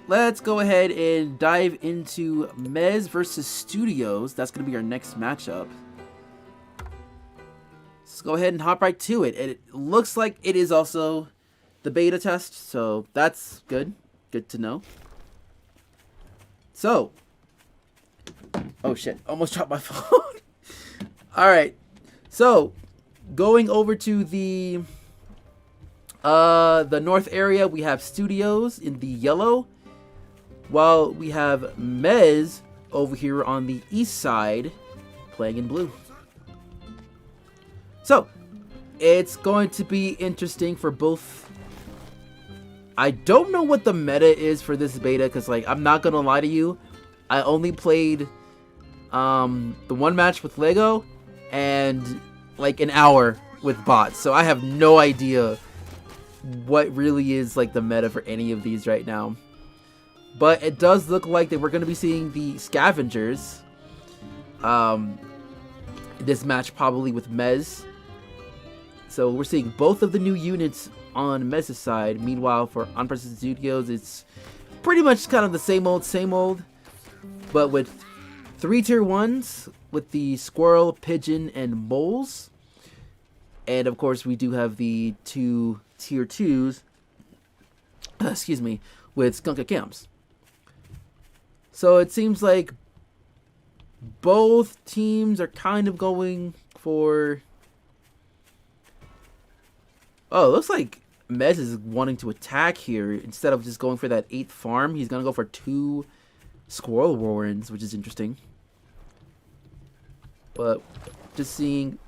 let's go ahead and dive into Mez versus Studios. That's going to be our next matchup. Let's go ahead and hop right to it. It looks like it is also the beta test, so that's good. Good to know. So, oh shit, almost dropped my phone. All right, so going over to the north area, we have Studios in the yellow, while we have Mez over here on the east side playing in blue. So, it's going to be interesting for both. I don't know what the meta is for this beta, because, like, I'm not going to lie to you. I only played the one match with Lego and, like, an hour with bots. So I have no idea what really is, like, the meta for any of these right now. But it does look like that we're going to be seeing the Scavengers. This match probably with Mez. So we're seeing both of the new units on Mez's side. Meanwhile, for Unprecedented Studios, it's pretty much kind of the same old. But with 3 tier 1s, with the Squirrel, Pigeon, and Moles. And of course, we do have the 2 tier 2s, excuse me, with Skunk Camps. So it seems like both teams are kind of going for... Oh, it looks like Mez is wanting to attack here. Instead of just going for that 8th farm, he's going to go for 2 Squirrel Warrens, which is interesting. But just seeing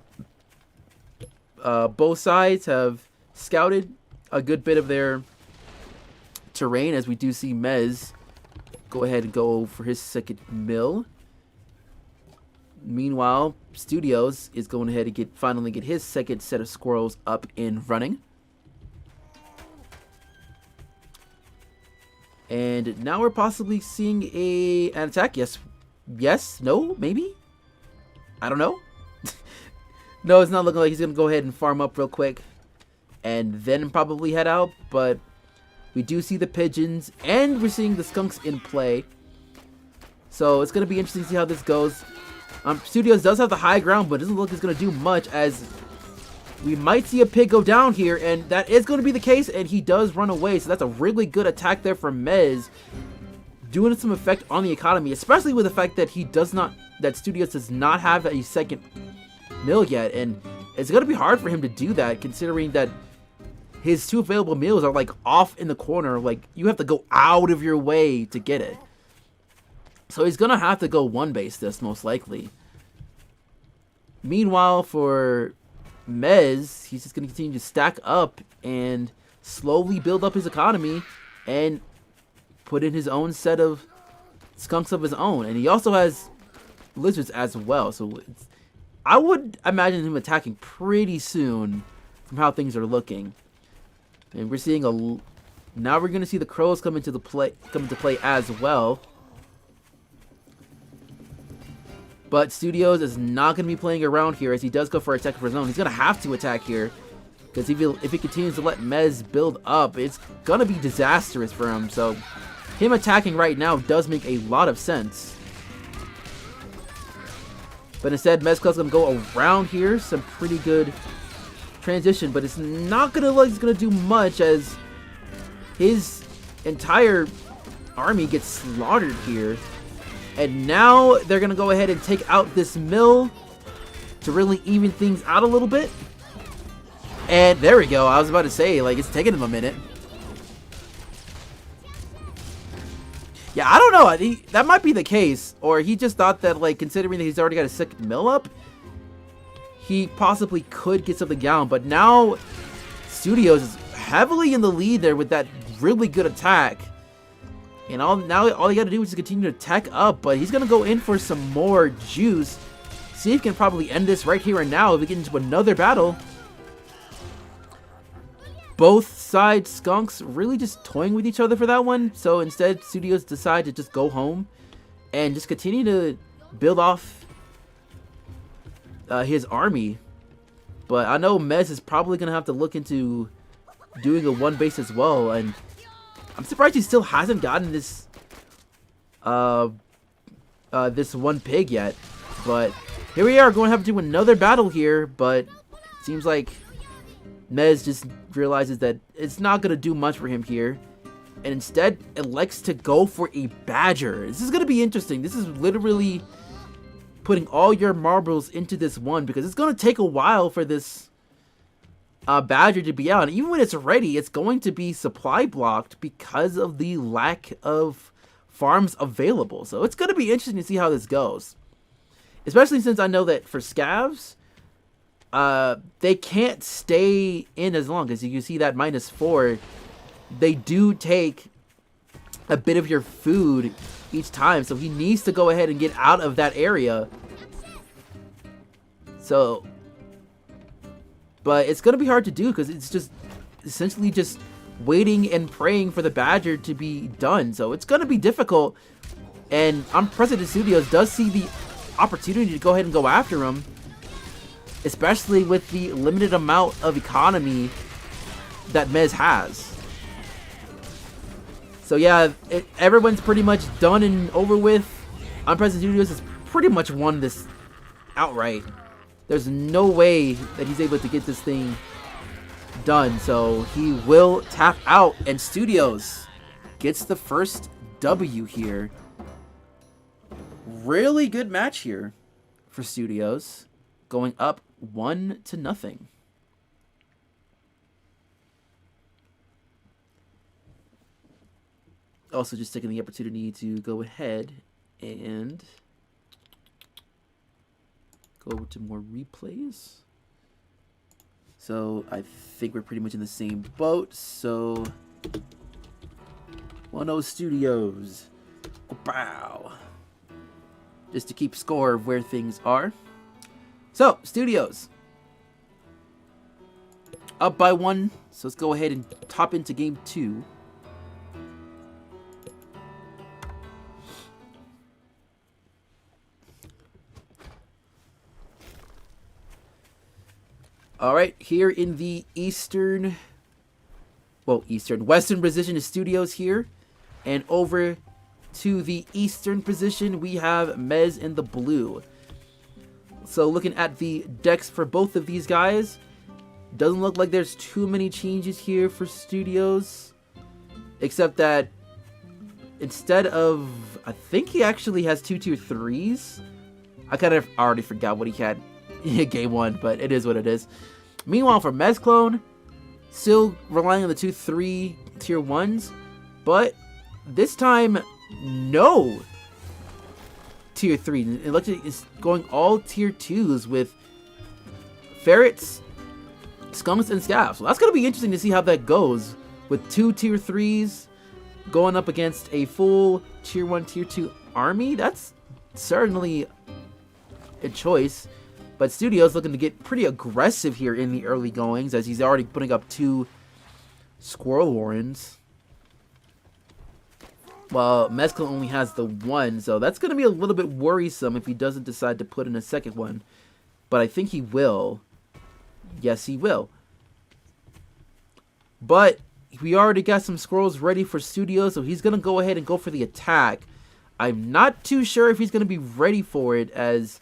both sides have scouted a good bit of their terrain, as we do see Mez go ahead and go for his second mill. Meanwhile, Studios is going ahead and finally get his second set of squirrels up and running. And now we're possibly seeing an attack. Yes, no, maybe? I don't know. No, it's not looking like he's going to go ahead and farm up real quick and then probably head out. But we do see the pigeons and we're seeing the skunks in play. So it's going to be interesting to see how this goes. Studios does have the high ground, but it doesn't look like it's going to do much, as we might see a pig go down here, and that is going to be the case, and he does run away. So that's a really good attack there from Mez, doing some effect on the economy, especially with the fact that that Studios does not have a second mill yet, and it's going to be hard for him to do that, considering that his 2 available mills are like off in the corner. Like, you have to go out of your way to get it. So he's going to have to go one base this, most likely. Meanwhile, for Mez, he's just going to continue to stack up and slowly build up his economy and put in his own set of skunks of his own. And he also has lizards as well. So I would imagine him attacking pretty soon from how things are looking. And we're seeing now we're going to see the crows come into play as well. But Studios is not going to be playing around here, as he does go for attack of his own. He's going to have to attack here, because if he continues to let Mez build up, it's going to be disastrous for him. So him attacking right now does make a lot of sense. But instead, MezClone's going to go around here. Some pretty good transition, but it's not going to look like it's going to do much, as his entire army gets slaughtered here. And now they're going to go ahead and take out this mill to really even things out a little bit. And there we go. I was about to say, like, it's taking him a minute. Yeah, I don't know. That might be the case. Or he just thought that, like, considering that he's already got a second mill up, he possibly could get something down. But now Studios is heavily in the lead there with that really good attack. And all you got to do is just continue to tech up. But he's going to go in for some more juice. See if he can probably end this right here and now if we get into another battle. Both sides skunks really just toying with each other for that one. So instead, Studios decide to just go home and just continue to build off his army. But I know Mez is probably going to have to look into doing a one base as well. And I'm surprised he still hasn't gotten this this one pig yet. But here we are, going to have to do another battle here, but it seems like Mez just realizes that it's not going to do much for him here, and instead elects to go for a badger. This is going to be interesting. This is literally putting all your marbles into this one, because it's going to take a while for this badger to be out. And even when it's ready, it's going to be supply blocked because of the lack of farms available. So it's going to be interesting to see how this goes. Especially since I know that for scavs, they can't stay in as long. As you can see that -4, they do take a bit of your food each time. So he needs to go ahead and get out of that area. So, but it's going to be hard to do because it's just essentially just waiting and praying for the badger to be done. So it's going to be difficult. And Unprecedented Studios does see the opportunity to go ahead and go after him, especially with the limited amount of economy that Mez has. So yeah, everyone's pretty much done and over with. Unprecedented Studios has pretty much won this outright. There's no way that he's able to get this thing done, so he will tap out, and Studios gets the first W here. Really good match here for Studios, going up 1-0. Also just taking the opportunity to go ahead and go over to more replays. So I think we're pretty much in the same boat. So 1-0 Studios. Wow. Just to keep score of where things are. So, Studios up by 1. So let's go ahead and hop into game 2. Alright, here in the western position is Studios here. And over to the eastern position, we have Mez in the blue. So looking at the decks for both of these guys, doesn't look like there's too many changes here for Studios. Except that instead of, I think he actually has 2 tier 3s. I kind of already forgot what he had in game 1, but it is what it is. Meanwhile, for MezClone, still relying on the 2-3 tier 1s, but this time, no tier 3. It looks like it's going all tier 2s with ferrets, skunks, and scavs. So that's going to be interesting to see how that goes with 2 tier 3s going up against a full tier 1, tier 2 army. That's certainly a choice. But Studios looking to get pretty aggressive here in the early goings, as he's already putting up 2 Squirrel Warrens. Well, MezClone only has the 1, so that's going to be a little bit worrisome if he doesn't decide to put in a second one. But I think he will. Yes, he will. But we already got some squirrels ready for Studios, so he's going to go ahead and go for the attack. I'm not too sure if he's going to be ready for it, as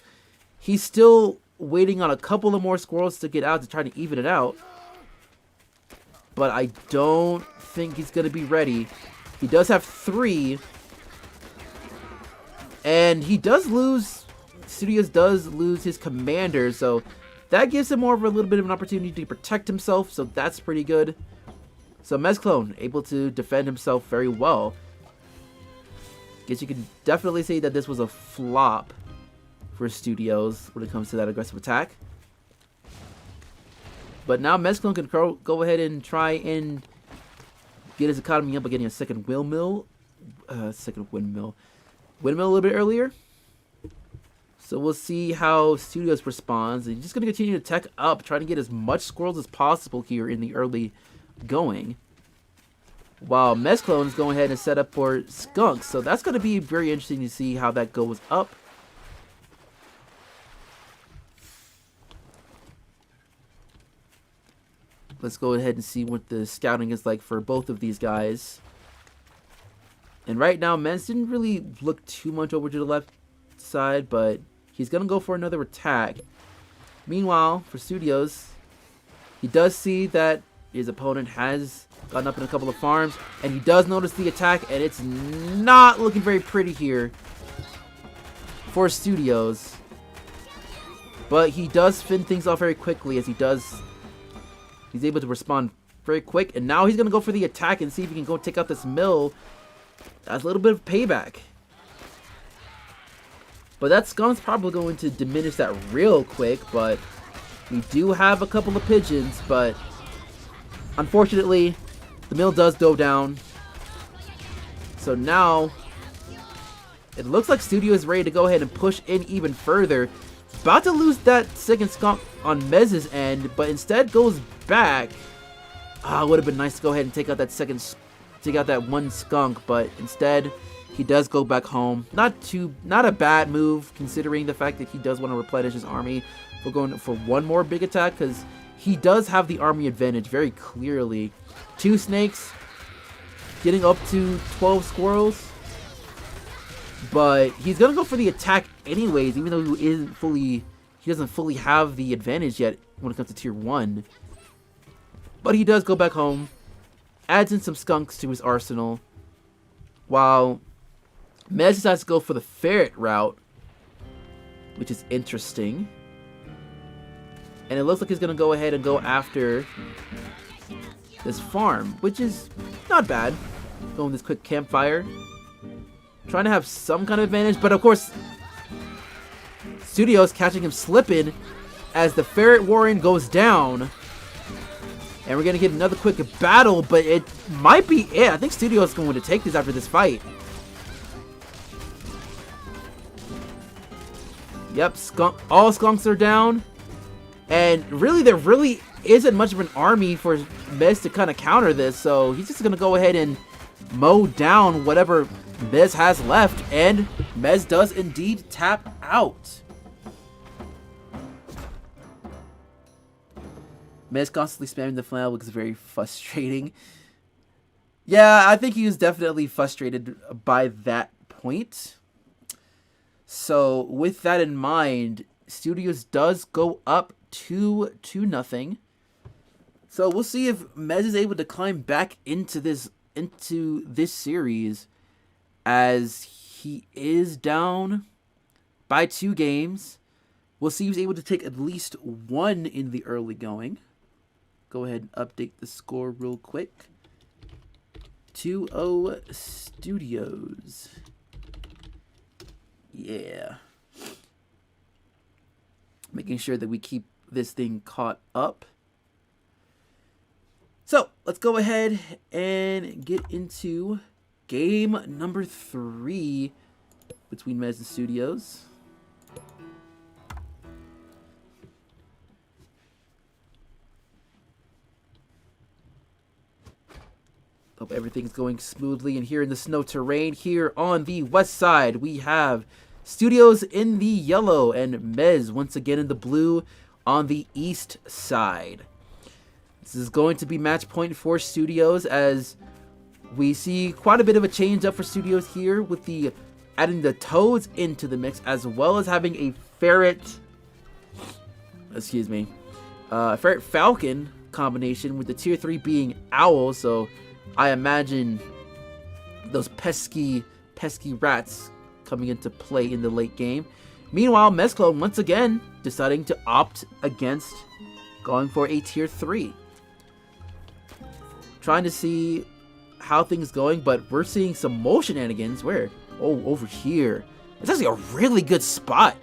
he's still waiting on a couple of more squirrels to get out to try to even it out. But I don't think he's going to be ready. He does have 3. And he does lose, Studios does lose his commander, so that gives him more of a little bit of an opportunity to protect himself, so that's pretty good. So MezClone able to defend himself very well. Guess you can definitely say that this was a flop for Studios when it comes to that aggressive attack. But now MezClone can go ahead and try and get his economy up by getting a second windmill. Windmill a little bit earlier. So we'll see how Studios responds. And he's just going to continue to tech up, trying to get as much squirrels as possible here in the early going. While MezClone is going ahead and set up for skunks. So that's going to be very interesting to see how that goes up. Let's go ahead and see what the scouting is like for both of these guys. And right now, Mez didn't really look too much over to the left side, but he's going to go for another attack. Meanwhile, for Studios, he does see that his opponent has gotten up in a couple of farms, and he does notice the attack, and it's not looking very pretty here for Studios. But he does fin things off very quickly as he's able to respond very quick, and now he's going to go for the attack and see if he can go take out this mill. That's a little bit of payback. But that skunk's probably going to diminish that real quick, but we do have a couple of pigeons, but unfortunately, the mill does go down. So now, it looks like Studio is ready to go ahead and push in even further. About to lose that second skunk on Mez's end, but instead goes back. It would have been nice to go ahead and take out that one skunk, but instead he does go back home. Not a bad move considering the fact that he does want to replenish his army. We're going for one more big attack because he does have the army advantage very clearly. 2 snakes, getting up to 12 squirrels. But he's gonna go for the attack anyways, even though he doesn't fully have the advantage yet when it comes to tier 1. But he does go back home, adds in some skunks to his arsenal, while Mez decides to go for the ferret route, which is interesting. And it looks like he's gonna go ahead and go after this farm, which is not bad. Going this quick campfire. Trying to have some kind of advantage, but of course, Studio's catching him slipping as the Ferret Warren goes down. And we're going to get another quick battle, but it might be it. I think Studio's going to take this after this fight. Yep, all skunks are down. And really, there really isn't much of an army for Mez to kind of counter this, so he's just going to go ahead and mow down whatever Mez has left, and Mez does indeed tap out. Mez constantly spamming the flail looks very frustrating. Yeah, I think he was definitely frustrated by that point. So, with that in mind, Studios does go up 2-0. So, we'll see if Mez is able to climb back into this series, as he is down by 2 games. We'll see if he's able to take at least 1 in the early going. Go ahead and update the score real quick. 2-0 Studios. Yeah. Making sure that we keep this thing caught up. So, let's go ahead and get into game number 3 between Mez and Studios. Hope everything's going smoothly. And here in the snow terrain, here on the west side, we have Studios in the yellow and Mez once again in the blue on the east side. This is going to be match point for Studios, as we see quite a bit of a change up for Studios here with the adding the toads into the mix, as well as having a ferret falcon combination, with the tier 3 being owl. So I imagine those pesky rats coming into play in the late game. Meanwhile, MezClone once again deciding to opt against going for a tier 3. Trying to see how things going, but we're seeing some mole shenanigans. Where? Oh, over here. It's actually a really good spot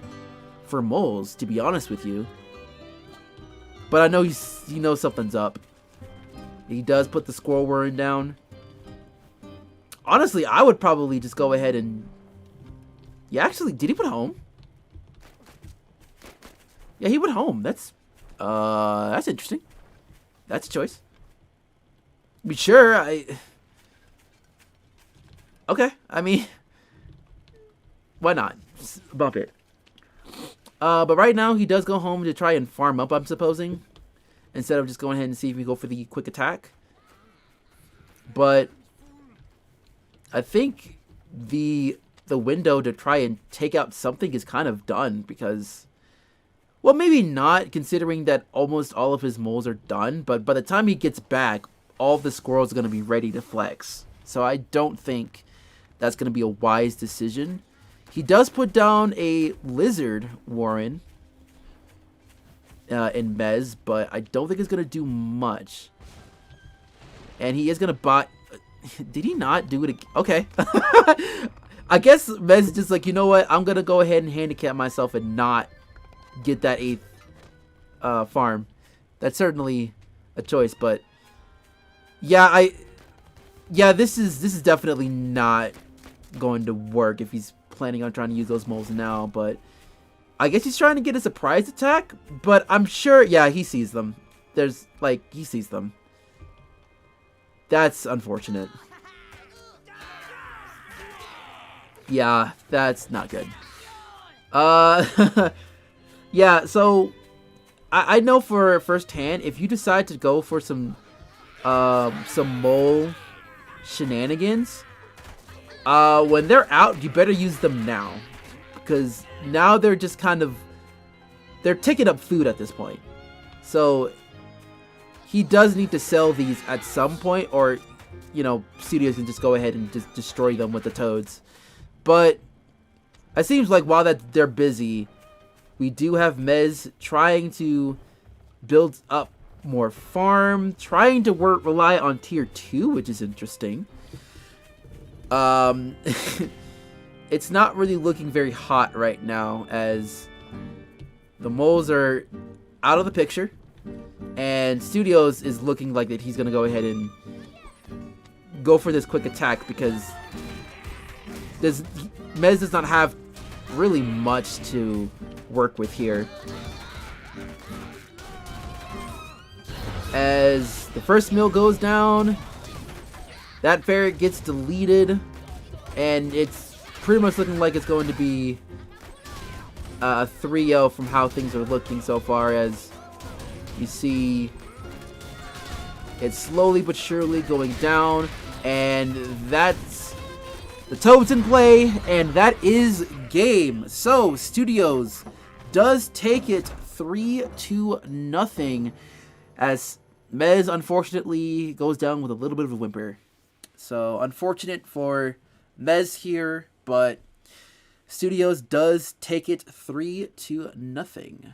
for moles, to be honest with you. But I know he knows something's up. He does put the squirrel warren down. Honestly, I would probably just go ahead and... Yeah, actually, did he put home? Yeah, he went home. That's interesting. That's a choice. Be sure, okay, I mean, why not? Just bump it. But right now, he does go home to try and farm up, I'm supposing, instead of just going ahead and see if we go for the quick attack. But I think the window to try and take out something is kind of done because, well, maybe not considering that almost all of his moles are done, but by the time he gets back, all of the squirrels are going to be ready to flex. So I don't think that's going to be a wise decision. He does put down a lizard warren in Mez, but I don't think it's going to do much. And he is going to buy... Did he not do it again? Okay. I guess Mez is just like, you know what? I'm going to go ahead and handicap myself and not get that 8th farm. That's certainly a choice, but... Yeah, this is definitely not going to work if he's planning on trying to use those moles now, but... I guess he's trying to get a surprise attack, but I'm sure... Yeah, he sees them. There's, like, he sees them. That's unfortunate. Yeah, that's not good. Yeah, so... I know for firsthand, if you decide to go for some mole shenanigans, when they're out, you better use them now. Because now they're just kind of... They're taking up food at this point. So, he does need to sell these at some point, or, you know, studios can just go ahead and just destroy them with the toads. But, it seems like while they're busy, we do have Mez trying to build up more farm, trying to rely on tier 2, which is interesting. It's not really looking very hot right now, as the moles are out of the picture, and Studios is looking like that he's going to go ahead and go for this quick attack, because Mez does not have really much to work with here. As the first mill goes down, that ferret gets deleted, and it's pretty much looking like it's going to be a 3-0 from how things are looking so far, as you see it's slowly but surely going down, and that's the toads in play, and that is game. So Studios does take it 3-0, as Mez unfortunately goes down with a little bit of a whimper. So unfortunate for Mez here, but Studios does take it 3-0.